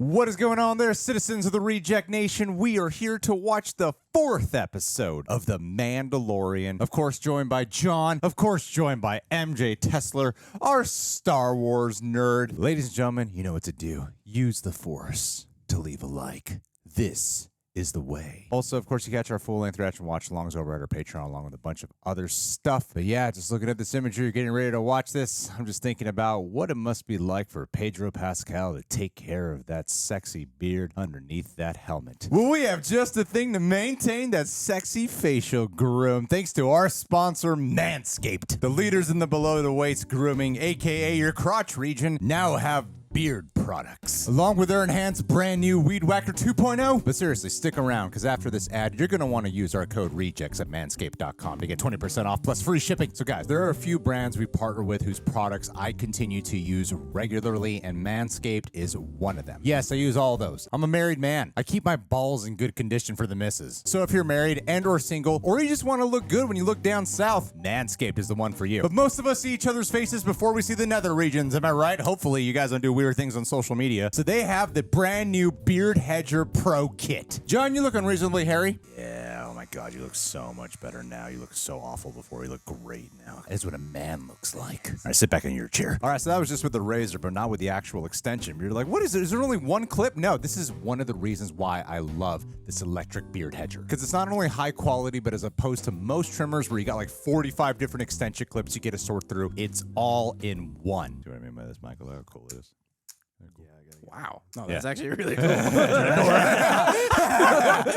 What is going on there, citizens of the Reject Nation? We are here to watch the 4th episode of The Mandalorian. Of course, joined by John. Of course, joined by MJ Tesler, our Star Wars nerd. Ladies and gentlemen, you know what to do. Use the Force to leave a like. This is the way. Also, of course, you catch our full-length reaction watch-alongs over at our Patreon, along with a bunch of other stuff. But yeah, just looking at this imagery, you're getting ready to watch this. I'm just thinking about what it must be like for Pedro Pascal to take care of that sexy beard underneath that helmet. Well, we have just the thing to maintain that sexy facial groom, thanks to our sponsor, Manscaped. The leaders in the below-the-waist grooming, aka your crotch region, now have beard products, along with their enhanced brand new Weed Whacker 2.0. But seriously, stick around, because after this ad, you're going to want to use our code REJECTS at manscaped.com to get 20% off plus free shipping. So guys, there are a few brands we partner with whose products I continue to use regularly, and Manscaped is one of them. Yes, I use all those. I'm a married man. I keep my balls in good condition for the misses. So if you're married and or single, or you just want to look good when you look down south, Manscaped is the one for you. But most of us see each other's faces before we see the nether regions, am I right? Hopefully you guys don't do weird things on social media. So they have the brand new Beard Hedger Pro Kit. John, you look unreasonably hairy. Yeah, oh my God, you look so much better now. You look so awful before. You look great now. That's what a man looks like. All right, sit back in your chair. All right, so that was just with the razor, but not with the actual extension. You're like, what is it? Is there only one clip? No, this is one of the reasons why I love this electric beard hedger. Because it's not only high quality, but as opposed to most trimmers where you got like 45 different extension clips you get to sort through, it's all in one. Do you know what I mean by this, Michael? How cool it is? Cool. Wow. No, that's actually really cool.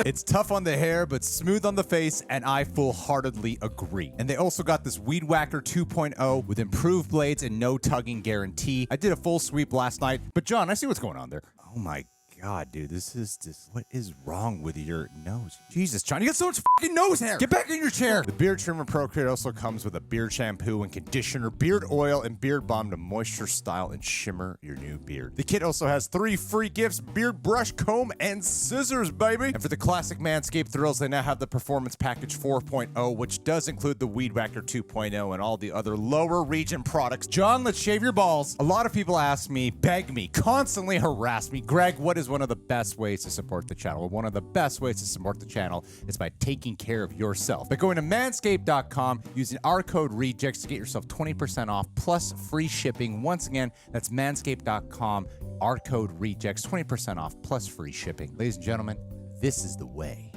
It's tough on the hair, but smooth on the face, and I full-heartedly agree. And they also got this Weed Whacker 2.0 with improved blades and no tugging guarantee. I did a full sweep last night, but John, I see what's going on there. Oh my God, dude, this is just, what is wrong with your nose? Jesus, John, you got so much fucking nose hair. Get back in your chair. The Beard Trimmer Pro Kit also comes with a beard shampoo and conditioner, beard oil, and beard balm to moisture, style, and shimmer your new beard. The kit also has 3 free gifts: beard brush, comb, and scissors, baby. And for the classic Manscaped thrills, they now have the Performance Package 4.0, which does include the Weed Whacker 2.0 and all the other lower region products. John, let's shave your balls. A lot of people ask me, beg me, constantly harass me, Greg, what is one of the best ways to support the channel? Well, one of the best ways to support the channel is by taking care of yourself. By going to manscaped.com, using our code REJECTS to get yourself 20% off plus free shipping. Once again, that's manscaped.com, our code REJECTS, 20% off plus free shipping. Ladies and gentlemen, this is the way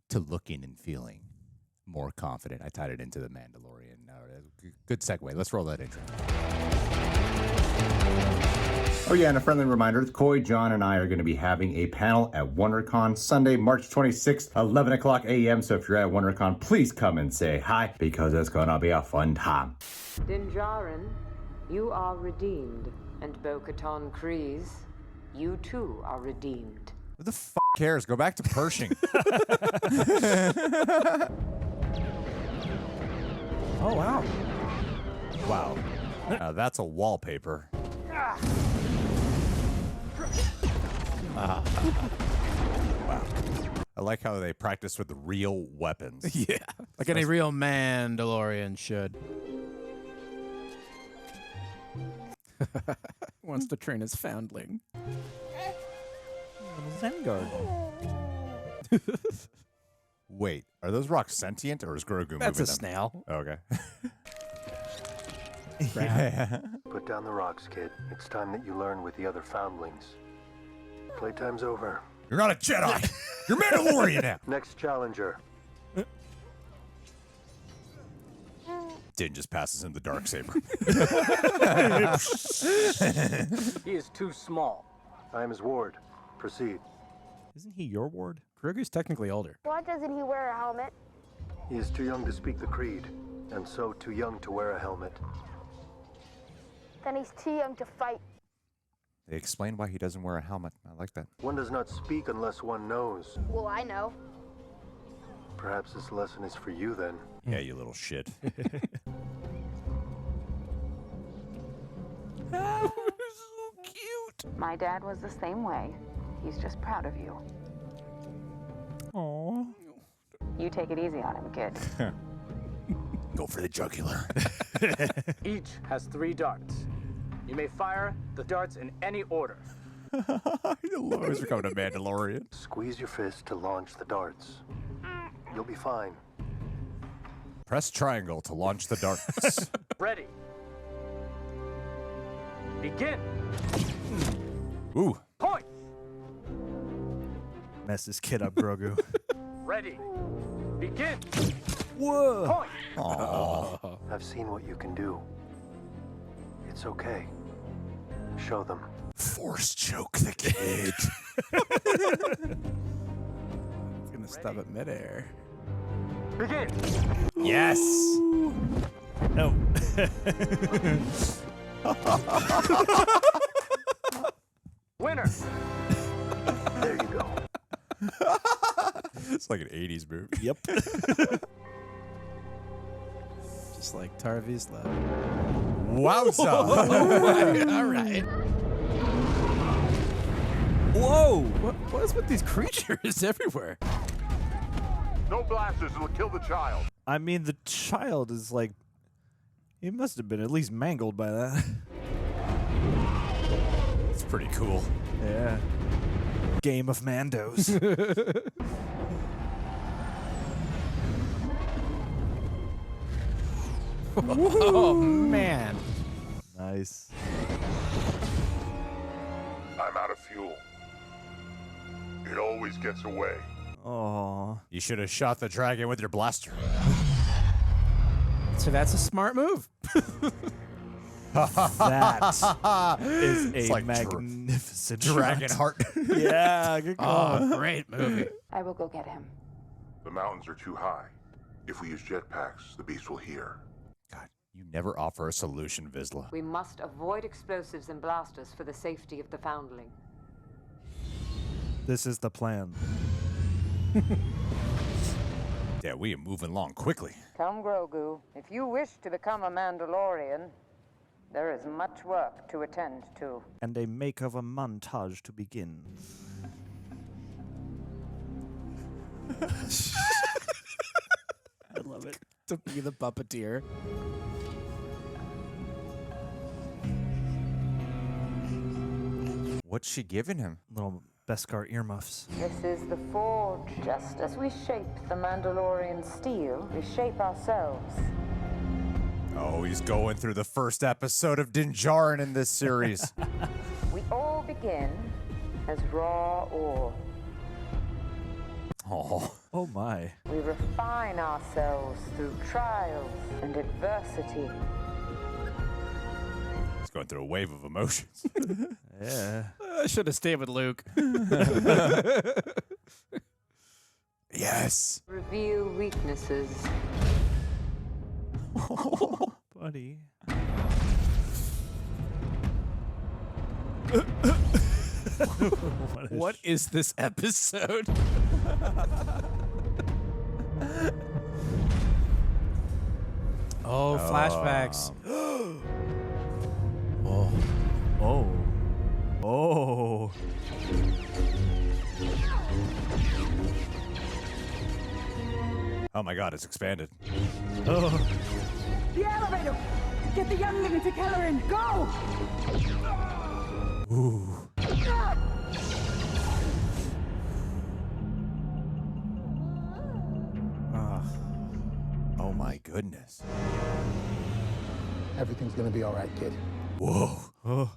to looking and feeling more confident. I tied it into the Mandalorian. Good segue. Let's roll that intro. Oh yeah, and a friendly reminder, Coy, John, and I are going to be having a panel at WonderCon Sunday, March 26th, 11 o'clock a.m. So if you're at WonderCon, please come and say hi, because it's going to be a fun time. Din Djarin, you are redeemed. And Bo-Katan Kryze, you too are redeemed. Who the f*** cares? Go back to Pershing. Oh, wow. Wow. That's a wallpaper. Wow. I like how they practice with real weapons. Yeah. Like any real Mandalorian should. Wants to train his foundling. Zen garden. Wait, are those rocks sentient, or is Grogu moving them? That's a snail. Oh, okay. Put down the rocks, kid. It's time that you learn with the other foundlings. Playtime's over. You're not a Jedi. You're Mandalorian now. Next challenger. Din just passes him the Darksaber. He is too small. I am his ward. Proceed. Isn't he your ward? Grogu's technically older. Why doesn't he wear a helmet? He is too young to speak the creed, and so too young to wear a helmet. Then he's too young to fight. They explain why he doesn't wear a helmet. I like that. One does not speak unless one knows. Well, I know. Perhaps this lesson is for you then. Yeah, you little shit. So cute. My dad was the same way. He's just proud of you. Aww. You take it easy on him, kid. Go for the jugular. Each has 3 darts. You may fire the darts in any order. Always becoming a Mandalorian. Squeeze your fist to launch the darts. You'll be fine. Press triangle to launch the darts. Ready. Begin. Ooh. Point. Mess this kid up, Grogu. Ready. Begin. Whoa! Point. Aw. I've seen what you can do. It's okay. Show them. Force choke the kid. It's gonna stop at midair. Begin. Yes. No. Winner. There you go. It's like an 80s movie. Yep. Just like Tarvis left. Wowza. All right. Whoa! What is with these creatures everywhere? No blasters will kill the child. I mean, the child is like... He must have been at least mangled by that. It's pretty cool. Yeah. Game of Mandos. Oh man. Nice. I'm out of fuel. It always gets away. Oh. You should have shot the dragon with your blaster. So that's a smart move. That is It's a like magnificent Dragon shot. heart. Yeah, good call. Oh, great movie. I will go get him. The mountains are too high. If we use jetpacks, the beast will hear. God, you never offer a solution, Vizsla. We must avoid explosives and blasters for the safety of the foundling. This is the plan. Yeah, we are moving along quickly. Come, Grogu. If you wish to become a Mandalorian, there is much work to attend to. And a make of a montage to begin. I love it. To be the puppeteer. What's she giving him? Little Beskar earmuffs. This is the forge. Just as we shape the Mandalorian steel, we shape ourselves. Oh, he's going through the first episode of Din Djarin in this series. We all begin as raw ore. Oh. Oh my. We refine ourselves through trials and adversity. He's going through a wave of emotions. Yeah. I should have stayed with Luke. Yes. Reveal weaknesses. Buddy. What is this episode? Oh, flashbacks. Oh. Oh. Oh. Oh my God, it's expanded. Oh. The elevator! Get the youngling into Kelleran! Go! Ooh. Oh my goodness. Everything's gonna be all right, kid. Whoa. Oh.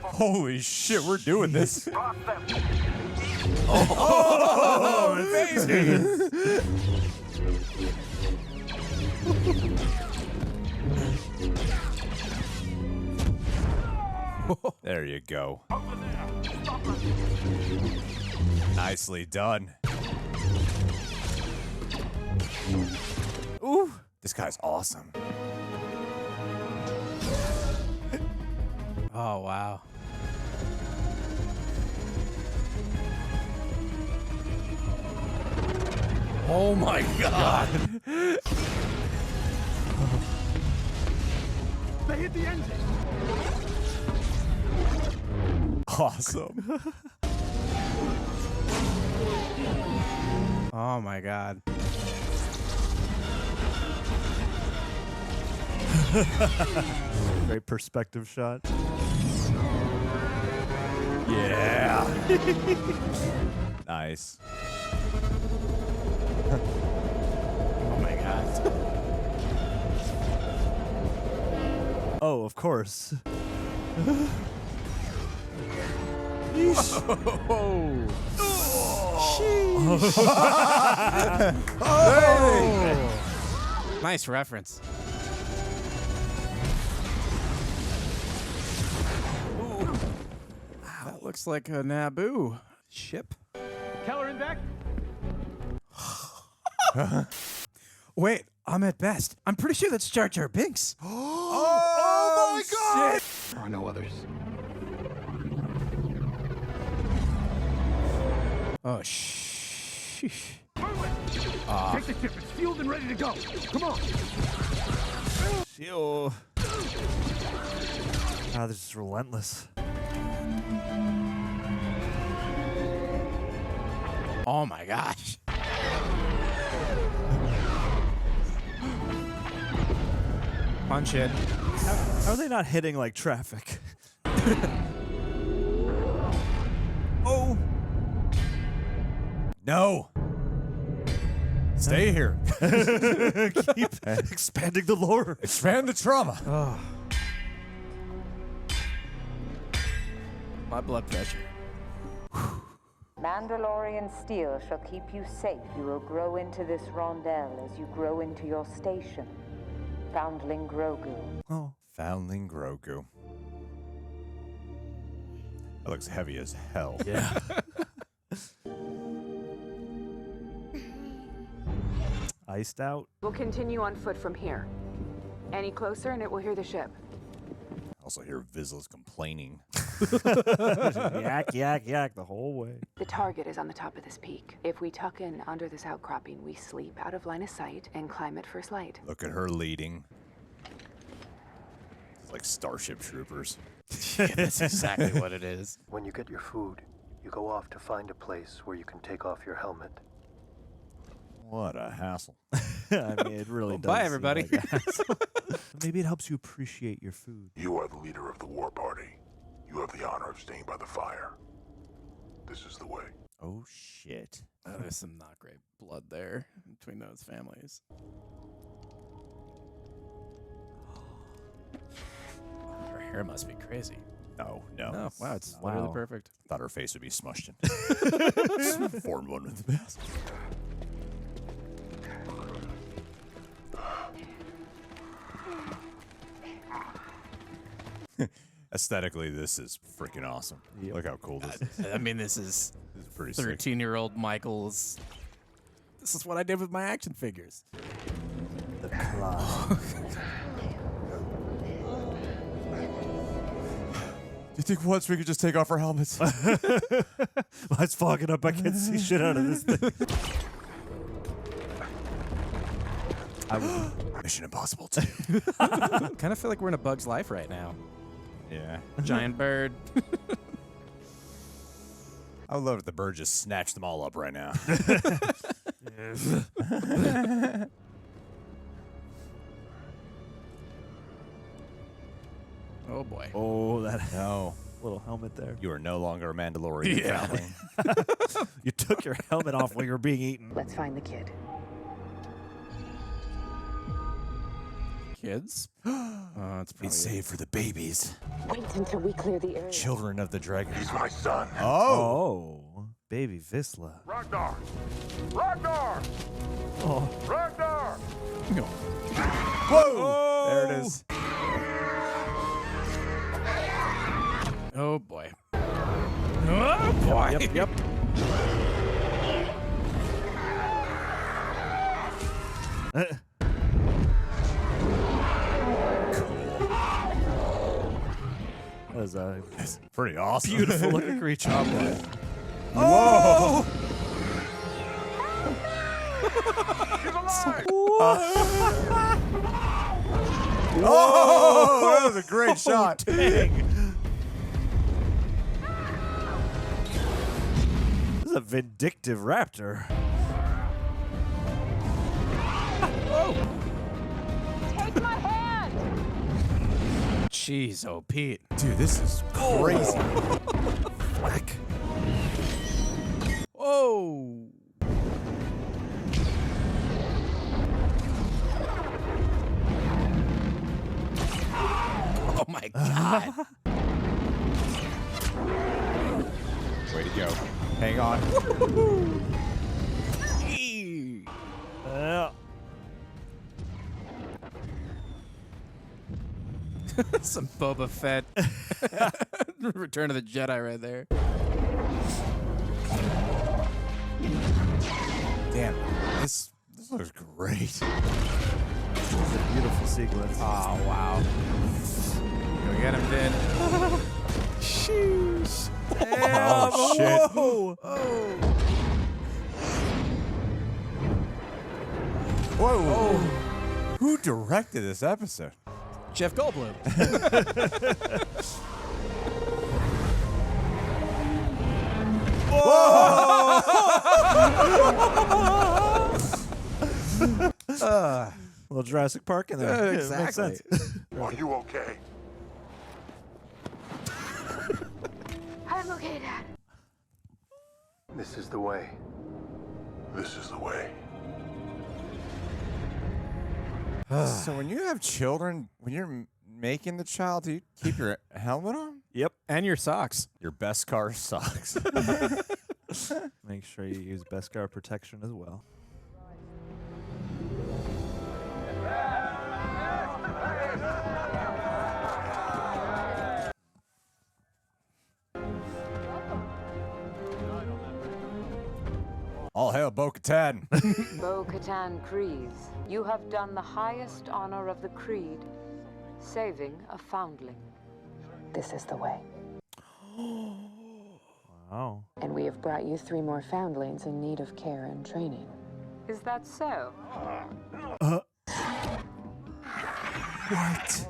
Holy shit, we're doing this. There you go. Nicely done. Ooh, this guy's awesome. Oh, wow. Oh my God. They hit the engine. Awesome. Oh my God. Great perspective shot. Yeah. Nice. Oh my god. Oh, of course. Nice reference. That looks like a Naboo ship. Keller in back? Wait, I'm at best. I'm pretty sure that's Jar Jar Binks. Oh my God! There are no others. Oh, sheesh. Take the ship. It's fueled and ready to go. Come on. Oh, this is relentless. Oh my gosh. Punch in. How are they not hitting like traffic? Oh. No. Stay here. Keep expanding the lore. Expand the trauma. Oh. My blood pressure. Mandalorian steel shall keep you safe. You will grow into this rondel as you grow into your station. Foundling Grogu. Oh. Foundling Grogu. That looks heavy as hell. Yeah. Iced out. We'll continue on foot from here. Any closer and it will hear the ship. Also hear Vizsla's complaining. Yak, yak, yak the whole way. The target is on the top of this peak. If we tuck in under this outcropping, we sleep out of line of sight and climb at first light. Look at her leading. It's like Starship Troopers. That's exactly what it is. When you get your food, you go off to find a place where you can take off your helmet. What a hassle. I mean, it really does. Bye, seem everybody. like a hassle. Maybe it helps you appreciate your food. You are the leader of the war party. You have the honor of staying by the fire. This is the way. Oh, shit. Oh, there's some not great blood there between those families. Her hair must be crazy. No. Oh, wow, it's literally perfect. Thought her face would be smushed in. Formed one with the mask. Aesthetically, this is freaking awesome. Yep. Look how cool this is. I mean, this is Pretty sick. 13-year-old Michael's. This is what I did with my action figures. The plot. Do you think once we could just take off our helmets? It's fogging up. I can't see shit out of this thing. Mission Impossible 2. Kind of feel like we're in a Bug's Life right now. Yeah. Giant bird. I would love if the bird just snatched them all up right now. Oh, boy. Oh, that No. little helmet there. You are no longer a Mandalorian. Yeah. Family. You took your helmet off when you were being eaten. Let's find the kid. Kids? It's probably It's saved for the babies. Wait until we clear the area. Children of the dragon. He's my son. Oh. Baby Vizsla. Ragnar! Ragnar! Oh. Ragnar! Whoa! There it is. Oh, boy. Oh, boy. Yep. That is a It's pretty awesome. beautiful looking creature. Whoa! Oh, that was a great shot. Dang. This is a vindictive raptor. Take my hand! Jeez, oh, Pete. Dude, this is crazy. Whack. Whoa. Oh, my God. Way to go. Hang on. Some Boba Fett. Return of the Jedi right there. Damn, this looks great. It's a beautiful sequence. Oh, wow. Go get him, Din. Sheesh. Oh, shit. Whoa! Whoa. Who directed this episode? Jeff Goldblum. Little Jurassic Park in there. Exactly. Makes sense. Are you okay? I'm okay, Dad. This is the way. This is the way. So when you have children, when you're making the child, do you keep your helmet on? Yep. And your socks. Your best car socks. Make sure you use Beskar protection as well. All hail Bo-Katan. Bo-Katan Kryze, you have done the highest honor of the Creed, saving a foundling. This is the way. Wow. And we have brought you 3 more foundlings in need of care and training. Is that so? What?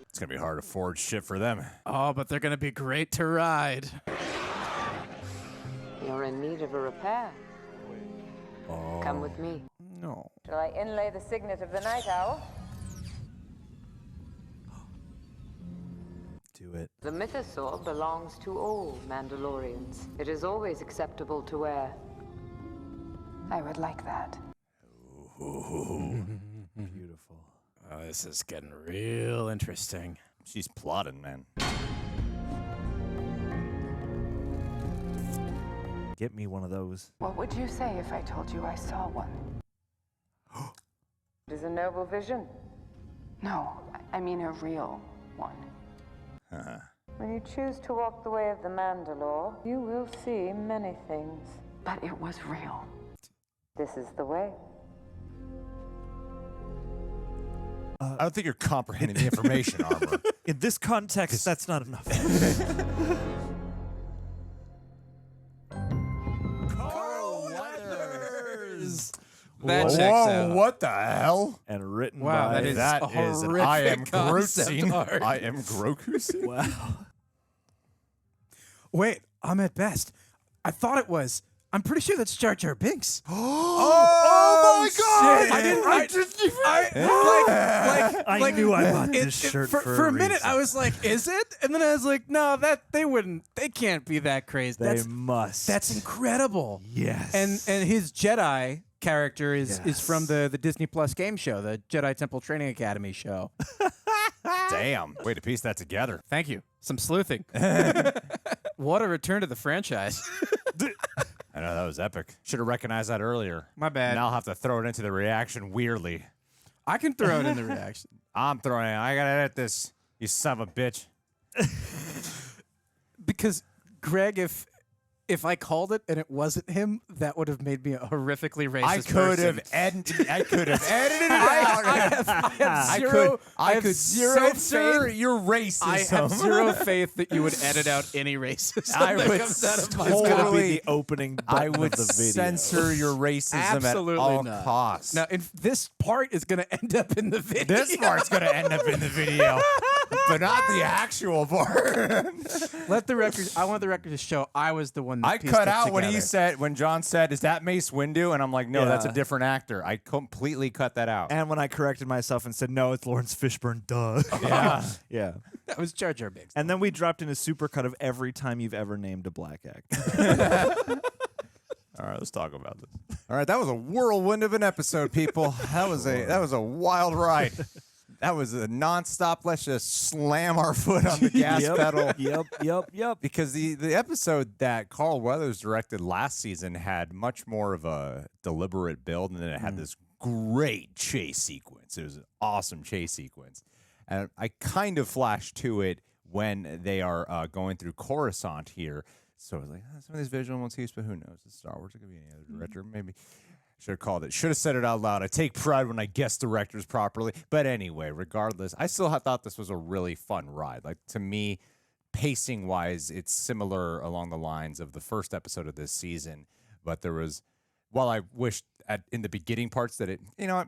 It's gonna be hard to forge shit for them. Oh, but they're going to be great to ride. You're in need of a repair. Come with me. No. Shall I inlay the signet of the Night Owl? Do it. The mythosaur belongs to all Mandalorians. It is always acceptable to wear. I would like that. Beautiful. Oh, this is getting real interesting. She's plotting, man. Get me one of those. What would you say if I told you I saw one? It is a noble vision. No, I mean a real one. When you choose to walk the way of the Mandalore, you will see many things. But it was real. This is the way. I don't think you're comprehending the information, Armor. In this context, that's not enough. Carl Weathers. That checks Whoa, out. what the hell? And written Wow, by... that is That a is an horrific I am Groot concept scene. art. I am Grogu scene. Wow. Wait, I'm at best. I thought it was. I'm pretty sure that's Jar Jar Binks. Oh my God! I didn't. I just even. I knew I bought this it- shirt for a minute. reason. I was like, "Is it?" And then I was like, "No, that they wouldn't. They can't be that crazy. They must. That's incredible." Yes. And his Jedi character is Yes. from the Disney Plus game show, the Jedi Temple Training Academy show. Damn. Way to piece that together. Thank you. Some sleuthing. What a return to the franchise. I know, that was epic. Should have recognized that earlier. My bad. Now I'll have to throw it into the reaction weirdly. I can throw it in the reaction. I'm throwing it. I gotta edit this, you son of a bitch. Because, Greg, if I called it and it wasn't him, that would have made me a horrifically racist I could have person. edited it out. I could censor your racism. I have zero faith that you would edit out any racism I that would comes out of my It's gonna mouth. be the opening button I would of the video. censor your racism Absolutely at all not. costs. Now, this part is going to end up in the video. This part's gonna end up in the video. but not the actual part. Let the record. I want the record to show I was the one that I pieced cut it out together. when John said, "Is that Mace Windu?" And I'm like, "No, that's a Yeah. different actor." I completely cut that out. And when I corrected myself and said, no, it's Lawrence Fishburne, duh. Yeah. Yeah. That was Jar Jar Binks. And then we dropped in a supercut of every time you've ever named a black actor. All right, let's talk about this. All right, that was a whirlwind of an episode, people. That was a wild ride. That was a nonstop. Let's just slam our foot on the gas pedal. Yep. Because the episode that Carl Weathers directed last season had much more of a deliberate build, and then it had this great chase sequence. It was an awesome chase sequence. And I kind of flashed to it when they are going through Coruscant here. So I was like, some of these visual motifs, but who knows? It's Star Wars. It could be any other director. Maybe should have called it. Should have said it out loud. I take pride when I guess directors properly. But anyway, regardless, I still thought this was a really fun ride. Like, to me, pacing-wise, it's similar along the lines of the first episode of this season. But there was, while I wished in the beginning parts that it, you know what,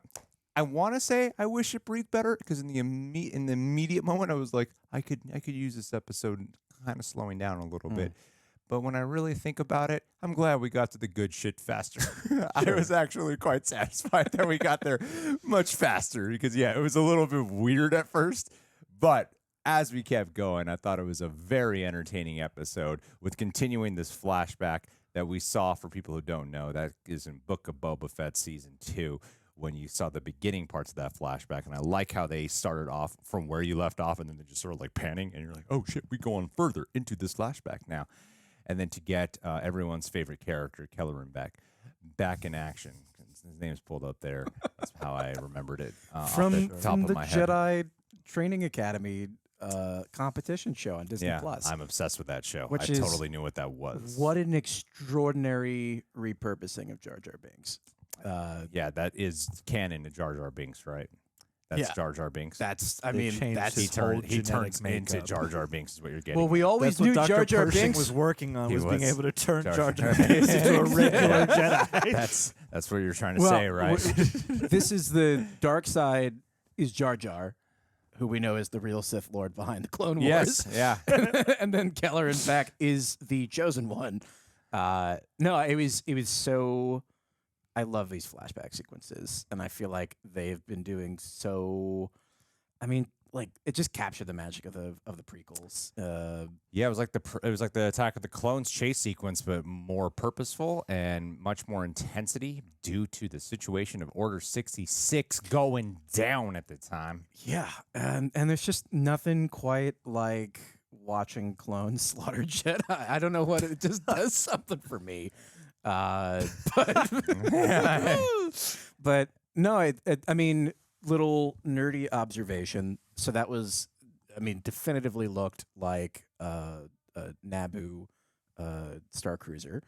I want to say I wish it breathed better, because in the immediate moment I was like, I could use this episode kind of slowing down a little bit. But when I really think about it, I'm glad we got to the good shit faster. I was actually quite satisfied that we got there much faster, because it was a little bit weird at first, but as we kept going, I thought it was a very entertaining episode with continuing this flashback that we saw. For people who don't know, that is in Book of Boba Fett Season 2, when you saw the beginning parts of that flashback. And I like how they started off from where you left off, and then they're just sort of like panning, and you're like, oh shit, we go on further into this flashback now. And then to get everyone's favorite character, Kelleran, back in action. His name's pulled up there. That's how I remembered it from the my head. Jedi Training Academy competition show on Disney Plus. I'm obsessed with that show. Which I is totally knew what that was. What an extraordinary repurposing of Jar Jar Binks. That is canon to Jar Jar Binks, right? That's Jar Jar Binks. He turns into Jar Jar Binks is what you're getting. Well, we always knew Dr. Jar Jar Pershing Binks was working on being able to turn Jar Jar Jar Jar Binks into a regular Jedi. That's what you're trying to say, right? This is the dark side is Jar Jar, who we know is the real Sith Lord behind the Clone Wars. Yes, yeah. And then Kelleran back is the chosen one. No, it was so. I love these flashback sequences, and I feel like they've been doing so. I mean, like, it just captured the magic of the prequels. It was like the Attack of the Clones chase sequence, but more purposeful and much more intensity due to the situation of Order 66 going down at the time. Yeah, and there's just nothing quite like watching clones slaughter Jedi. I don't know what, it just does something for me. But no, I mean, little nerdy observation. So that was, I mean, definitively looked like a Naboo Star Cruiser.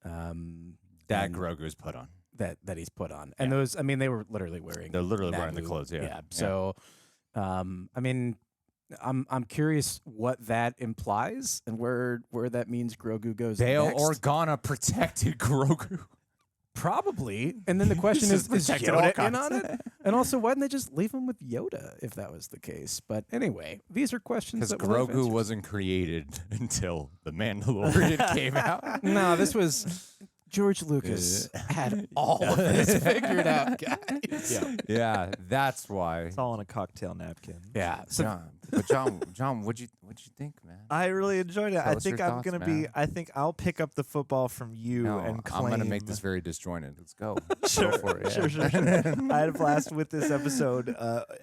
That Grogu's put on. That he's put on. And those, I mean, they were literally wearing. They're literally wearing the Naboo. clothes, yeah. Yeah. So, I mean, I'm curious what that implies and where that means Grogu goes Bail next. Organa protected Grogu. Probably. And then the question is Yoda in on it? And also, why didn't they just leave him with Yoda if that was the case? But anyway, these are questions Because that we'll have Grogu answers. wasn't created until The Mandalorian came out. No, this was... George Lucas had all of this figured out, guys. Yeah, that's why. It's all on a cocktail napkin. Yeah. So John, what'd you think, man? I really enjoyed it. Tell I us think your I'm thoughts, gonna man. be. I think I'll pick up the football from you No, and claim. I'm gonna make this very disjointed. Let's go. Sure, Go for it. sure. I had a blast with this episode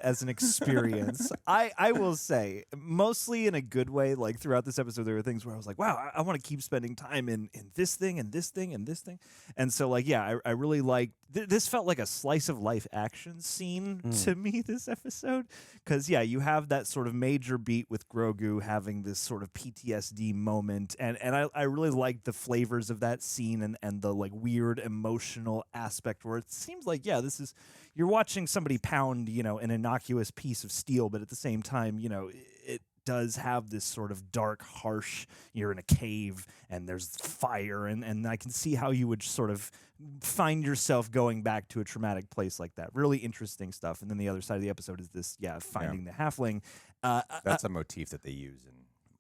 as an experience. I will say, mostly in a good way. Like throughout this episode, there were things where I was like, "Wow, I want to keep spending time in this thing and this thing and this thing." And so, like, yeah, I really like. This felt like a slice of life action scene to me this episode, because you have that sort of major beat with Grogu having this sort of PTSD moment, and I really like the flavors of that scene and the like weird emotional aspect where it seems like this is you're watching somebody pound an innocuous piece of steel, but at the same time does have this sort of dark, harsh, you're in a cave and there's fire, and I can see how you would sort of find yourself going back to a traumatic place like that. Really interesting stuff. And then the other side of the episode is this, finding the halfling. That's a motif that they use in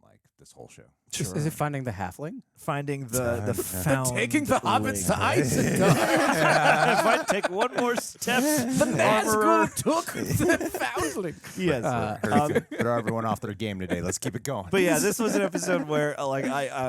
like this whole show. Sure. Is it finding the halfling? Finding the found Taking the hobbits to Isengard. If I take one more step, The Nazgul took the foundling. Yes. Put everyone off their game today. Let's keep it going. But yeah, this was an episode where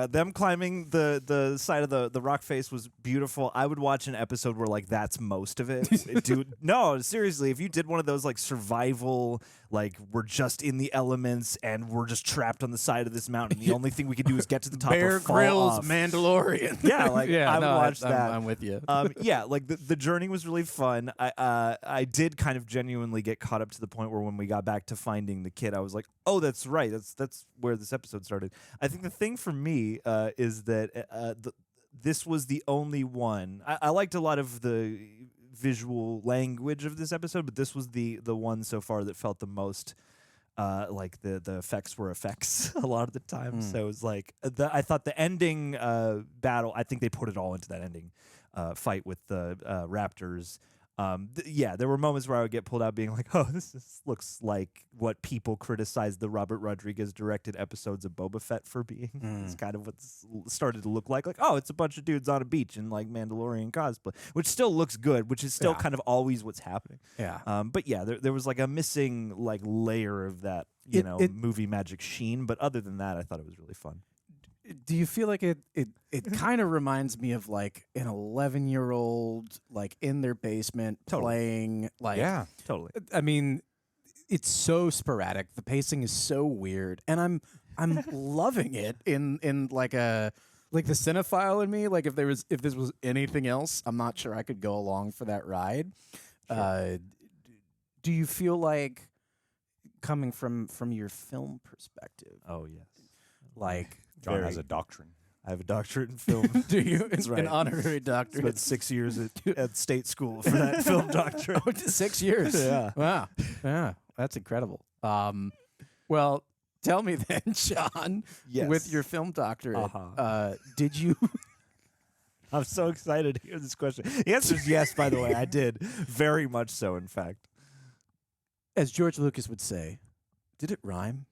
them climbing the side of the rock face was beautiful. I would watch an episode where like that's most of it. Dude, no, seriously, if you did one of those like survival, like we're just in the elements and we're just trapped on the side of this mountain, the only thing we can do is get to the top Bear or fall Grylls off. Mandalorian. Yeah, like I would watch that. I'm with you. Yeah, like the journey was really fun. I did kind of genuinely get caught up to the point where when we got back to finding the kid, I was like, oh, that's right. That's where this episode started. I think the thing for me is that this was the only one. I liked a lot of the visual language of this episode, but this was the one so far that felt the most like the effects were effects a lot of the time. So it was like I thought the ending battle, I think they put it all into that ending fight with the raptors. There were moments where I would get pulled out being like, oh, this looks like what people criticized the Robert Rodriguez directed episodes of Boba Fett for being. It's kind of what started to look like, oh, it's a bunch of dudes on a beach in like Mandalorian cosplay, which still looks good, which is still kind of always what's happening. Yeah. But yeah, there was like a missing like layer of that, movie magic sheen. But other than that, I thought it was really fun. Do you feel like it kind of reminds me of like an 11-year-old like in their basement playing like Totally. I mean, it's so sporadic. The pacing is so weird, and I'm loving it in like the cinephile in me. Like if this was anything else, I'm not sure I could go along for that ride. Sure. Do you feel like coming from your film perspective? Oh yes. Like John has a doctrine. I have a doctorate in film. Do you? That's right. An honorary doctorate. Spent 6 years at state school for that film doctorate. 6 years. Yeah. Wow. Yeah. That's incredible. Well, tell me then, John, Yes. with your film doctorate, did you? I'm so excited to hear this question. The answer is yes, by the way. I did. Very much so, in fact. As George Lucas would say, did it rhyme?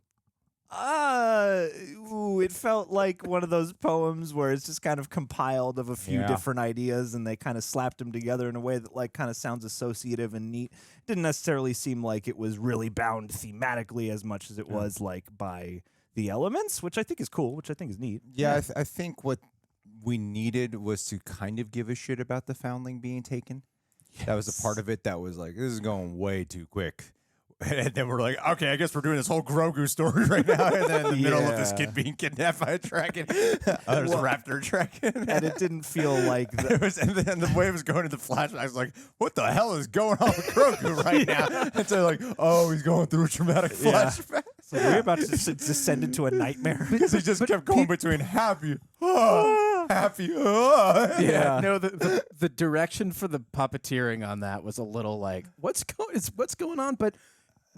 It felt like one of those poems where it's just kind of compiled of a few different ideas, and they kind of slapped them together in a way that like kind of sounds associative and neat. Didn't necessarily seem like it was really bound thematically as much as it was like by the elements, which I think is cool, which I think is neat. Yeah, I think what we needed was to kind of give a shit about the foundling being taken. Yes. That was a part of it that was like, this is going way too quick. And then we're like, okay, I guess we're doing this whole Grogu story right now. And then in the middle of this kid being kidnapped by a dragon, there's a raptor dragon. And it didn't feel like it was, and then the way it was going to the flashback, I was like, what the hell is going on with Grogu right now? And so like, oh, he's going through a traumatic flashback. So we're about to descend into a nightmare. Because he just kept going between happy, happy. Yeah. No, the direction for the puppeteering on that was a little like, what's going on? But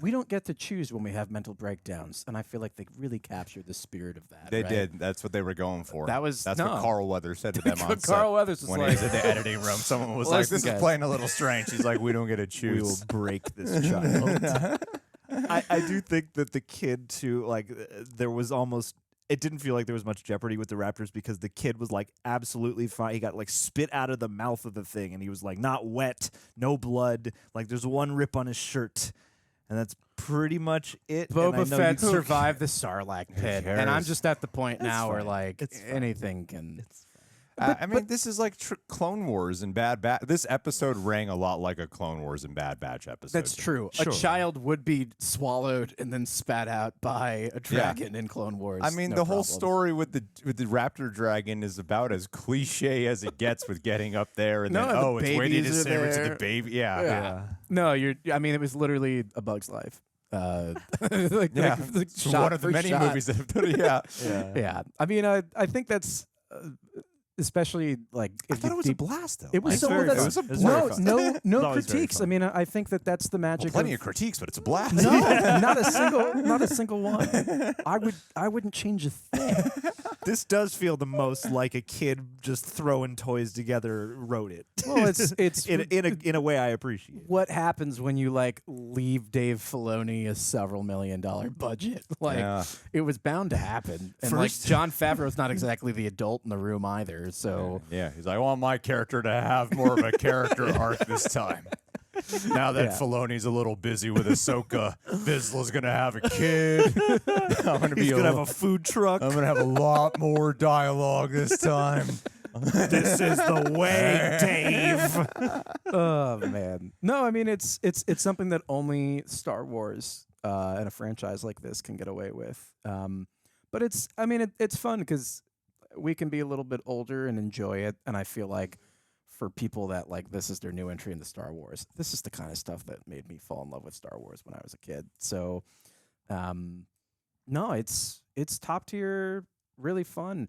we don't get to choose when we have mental breakdowns, and I feel like they really captured the spirit of that. They right? did. That's what they were going for. That's what Carl Weathers said to them on set. Carl Weathers was when like, he was in the editing room. Someone was like, "This is playing a little strange." He's like, "We don't get to choose. We will break this child." I do think that the kid too, like there was almost. It didn't feel like there was much jeopardy with the raptors because the kid was like absolutely fine. He got like spit out of the mouth of the thing, and he was like not wet, no blood. Like there's one rip on his shirt. And that's pretty much it. Boba Fett survived the Sarlacc pit, and I'm just at the point now where like anything can. I mean, this is like Clone Wars and Bad Batch. This episode rang a lot like a Clone Wars and Bad Batch episode. That's true. Sure. A child would be swallowed and then spat out by a dragon in Clone Wars. I mean, the whole story with the raptor dragon is about as cliche as it gets with getting up there and then it's waiting to deliver to the baby. Yeah. No, I mean, it was literally A Bug's Life. One of the many movies that have done it. Yeah. I mean, I think that's. especially like I thought it was a blast, though. It was so very that's, fun. It was no, very fun. no, It's no always very critiques. I fun. mean, I think that's the magic. Plenty of critiques, but it's a blast. No, not a single one. I wouldn't change a thing. This does feel the most like a kid just throwing toys together wrote it. Well, it's in a way I appreciate. What happens when you like leave Dave Filoni a several $1 million budget? Like it was bound to happen. And like Jon Favreau's not exactly the adult in the room either. So yeah, he's like, I want my character to have more of a character arc this time. Now that Filoni's a little busy with Ahsoka, Vizsla's gonna have a kid. He's gonna have a food truck. I'm gonna have a lot more dialogue this time. This is the way, Dave. Oh man, no, I mean it's something that only Star Wars and a franchise like this can get away with. But it's fun because we can be a little bit older and enjoy it, and I feel like for people that like this is their new entry into Star Wars, this is the kind of stuff that made me fall in love with Star Wars when I was a kid. So, no, it's top tier, really fun.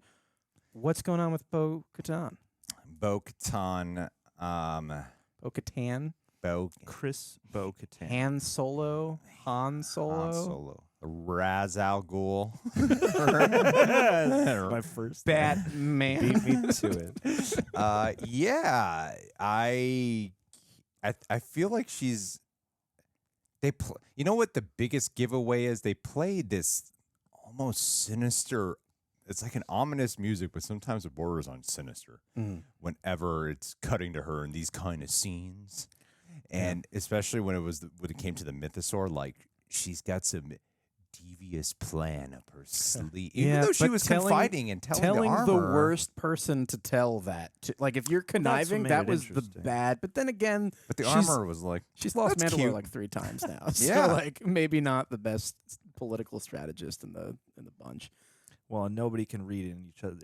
What's going on with Bo-Katan? Bo-Katan. Bo-Katan. Chris Bo-Katan. Han Solo. Raz Al Ghul. My first Batman. Beat me to it. Yeah, I feel like she's. You know what the biggest giveaway is? They played this almost sinister. It's like an ominous music, but sometimes it borders on sinister. Whenever it's cutting to her in these kind of scenes, and especially when it came to the mythosaur, like she's got some devious plan up her sleeve. Even though she was confiding and telling the armor. worst person to tell that. Like if you're conniving, that was the bad. But then again, the armor was like, she's lost Mandalore cute. like 3 times now. Yeah. So like maybe not the best political strategist in the bunch. Well, nobody can read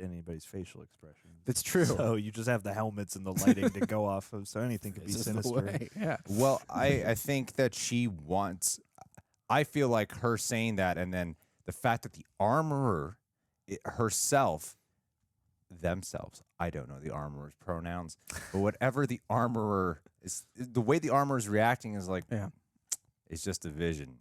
anybody's facial expression. It's true. So you just have the helmets and the lighting to go off of, so anything could be sinister. Yeah. Well, I think that she wants. I feel like her saying that, and then the fact that the armorer herself, themselves, I don't know the armorer's pronouns, but whatever the armorer is, the way the armorer is reacting is like, it's just a vision.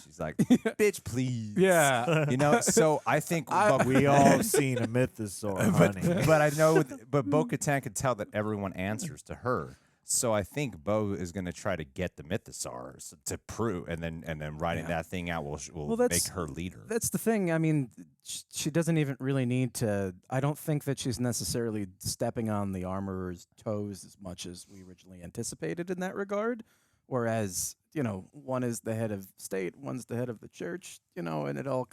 She's like, bitch, please. Yeah. You know, so I think we all seen a mythosaur, honey. But I know, but Bo-Katan could tell that everyone answers to her. So I think Bo is going to try to get the mythosaurs to prove, and then writing that thing out will make her leader. That's the thing. I mean, she doesn't even really need to. I don't think that she's necessarily stepping on the armorer's toes as much as we originally anticipated in that regard. Whereas, you know, one is the head of state, one's the head of the church, you know, and it all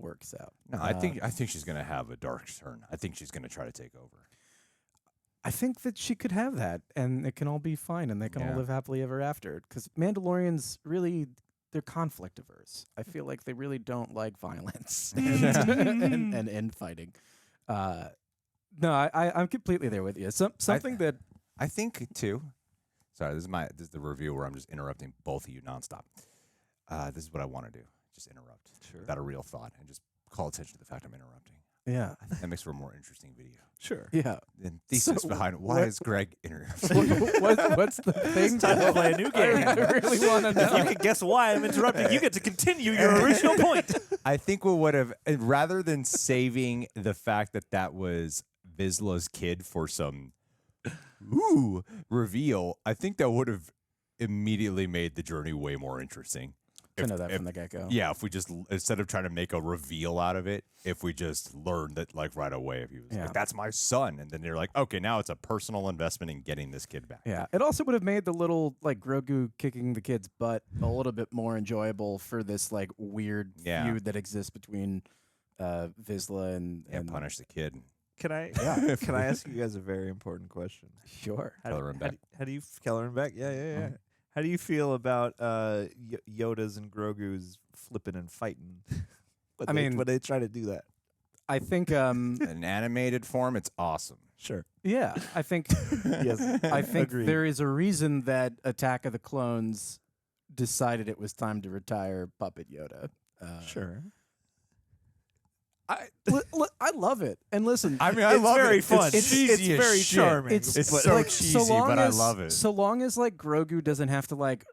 works out. No, I think she's going to have a dark turn. I think she's going to try to take over. I think that she could have that, and it can all be fine, and they can all live happily ever after. Because Mandalorians really, they're conflict averse. I feel like they really don't like violence and infighting. No, I'm completely there with you. Something that I think too. Sorry, this is the review where I'm just interrupting both of you nonstop. This is what I want to do: just interrupt without a real thought, and just call attention to the fact I'm interrupting. Yeah, I think that makes for a more interesting video. Sure. Yeah. And thesis behind why is Greg interrupting? What's the thing? Time to play a new game. I really want to know. If you can guess why I'm interrupting, you get to continue your original point. I think we would have, rather than saving the fact that was Vizsla's kid for some reveal, I think that would have immediately made the journey way more interesting. To know that from the get-go. Yeah, if we just, instead of trying to make a reveal out of it, if we just learned that like right away, if he was like, that's my son, and then you're like, okay, now it's a personal investment in getting this kid back. Yeah, it also would have made the little like Grogu kicking the kid's butt a little bit more enjoyable for this like weird feud that exists between Vizsla and punish the kid. Can I ask you guys a very important question? Sure. How do you Keller and Beck? Yeah. How do you feel about Yoda's and Grogu's flipping and fighting? when they try to do that, I think in animated form, it's awesome. Sure. Yeah, I think yes. I think Agreed. there is a reason that Attack of the Clones decided it was time to retire Puppet Yoda. Sure. I love it. And listen, I mean, I It's love very it. fun. It's cheesy It's as very shit. charming. It's but- so like, cheesy, long but as, I love it. So long as like Grogu doesn't have to like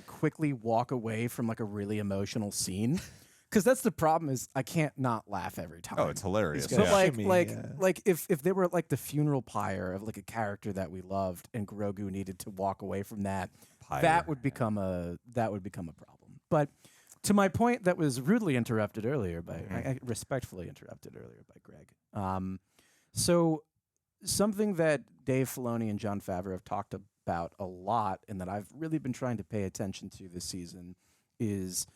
quickly walk away from like a really emotional scene, because that's the problem is I can't not laugh every time. Oh, it's hilarious. But Yeah. like if they were like the funeral pyre of like a character that we loved and Grogu needed to walk away from that, that would become a problem. But to my point that was rudely interrupted earlier by I respectfully interrupted earlier by Greg. So something that Dave Filoni and Jon Favreau have talked about a lot and that I've really been trying to pay attention to this season is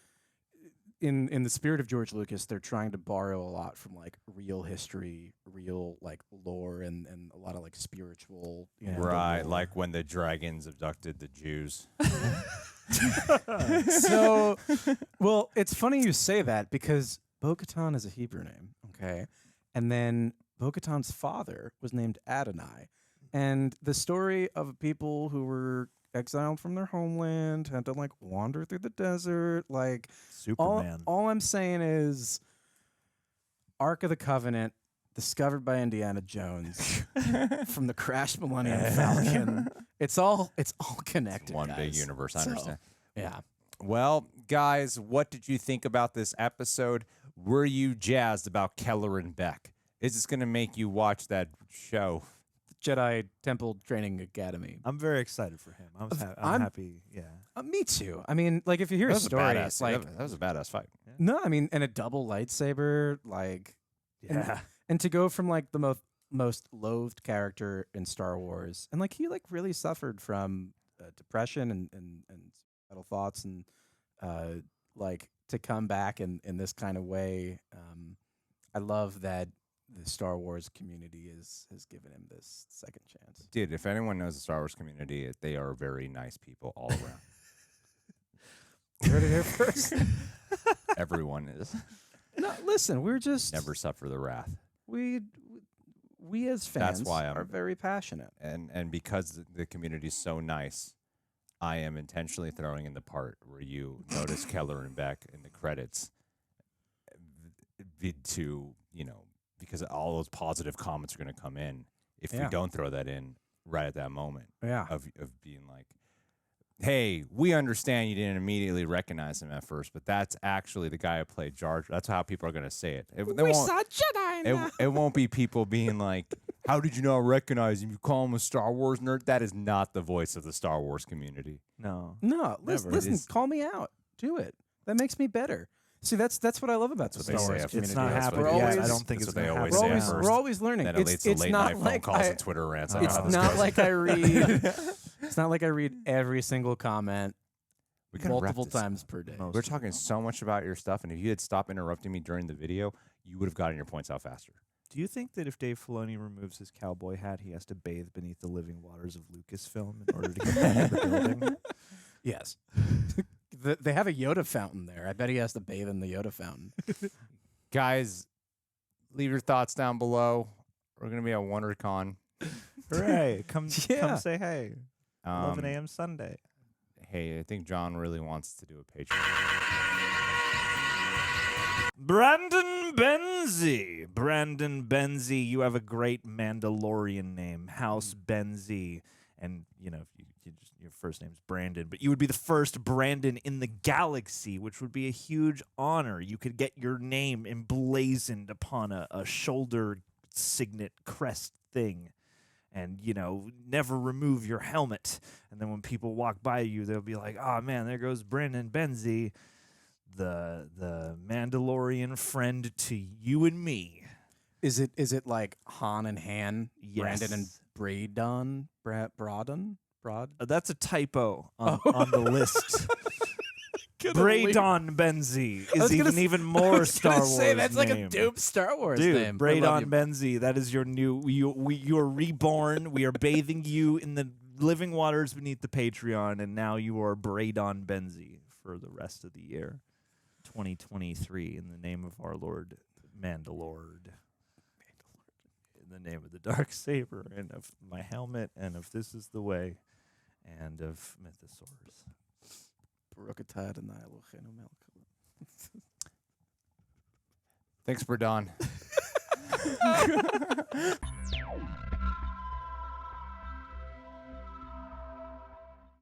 in the spirit of George Lucas, they're trying to borrow a lot from like real history, real like lore, and a lot of like spiritual, Right, like when the dragons abducted the Jews. So, well, it's funny you say that because Bo-Katan is a Hebrew name, okay, and then Bo-Katan's father was named Adonai, and the story of people who were exiled from their homeland, had to like wander through the desert, like Superman. All I'm saying is Ark of the Covenant discovered by Indiana Jones from the crashed Millennium Falcon. It's all connected. It's one big guys. universe, I So, understand. Yeah. Well, guys, what did you think about this episode? Were you jazzed about Kelleran Beck? Is this going to make you watch that show? Jedi Temple Training Academy. I'm very excited for him. I'm I'm- happy. Yeah. Me too. I mean, like if you hear That a was a story, badass. it's like that was a badass fight. no, I mean, and a double lightsaber, like and to go from like the most loathed character in Star Wars, and like he like really suffered from depression and suicidal thoughts, and like to come back in this kind of way. I love that the Star Wars community has given him this second chance. Dude, if anyone knows the Star Wars community, they are very nice people all around. You heard it here first. Everyone is. No, listen, we're just Never suffer the wrath. we as fans That's why are very passionate. And because the community is so nice, I am intentionally throwing in the part where you notice Kelleran Beck in the credits to, because all those positive comments are going to come in. If we don't throw that in right at that moment of being like, hey, we understand you didn't immediately recognize him at first, but that's actually the guy who played Jar Jar. That's how people are going to say it. We saw Jedi. It won't be people being like, how did you not recognize him? You call him a Star Wars nerd? That is not the voice of the Star Wars community. No. Listen, call me out. Do it. That makes me better. See, that's what I love about the Star Wars community. It's not That's happening. what yet. they I always- don't think that's it's what they gonna always happen. say at We're first. always learning. Then it leads to late night phone calls and Twitter rants. I don't know It's how this not goes. like I read. It's not like I read every single comment We gotta wrap multiple this times per day. We're talking so much about your stuff, and if you had stopped interrupting me during the video, you would have gotten your points out faster. Do you think that if Dave Filoni removes his cowboy hat, he has to bathe beneath the living waters of Lucasfilm in order to get back to the building? Yes. They have a Yoda fountain there. I bet he has to bathe in the Yoda fountain. Guys, leave your thoughts down below. We're going to be at WonderCon. Hooray. Come say hey. 11 Um, a.m. Sunday. Hey, I think John really wants to do a Patreon. Brandon Benzie, you have a great Mandalorian name, House Benzie, and if your first name's Brandon, but you would be the first Brandon in the galaxy, which would be a huge honor. You could get your name emblazoned upon a shoulder signet crest thing, and never remove your helmet. And then when people walk by you, they'll be like, "Oh man, there goes Brandon Benzie." The Mandalorian friend to you and me. Is it like Han and Han, Yes. Brandon and Braden, Broad? That's a typo on the list. Braden Benzie is even more Star Wars Say, that's name. like a dope Star Wars Dude, name. Braden Benzie, that is your new. You are reborn. We are bathing you in the living waters beneath the Patreon, and now you are Braden Benzie for the rest of the year. 2023, in the name of our Lord Mandalord. In the name of the Darksaber, and of my helmet, and of This Is the Way, and of Mythosaurs. Thanks, Bradon.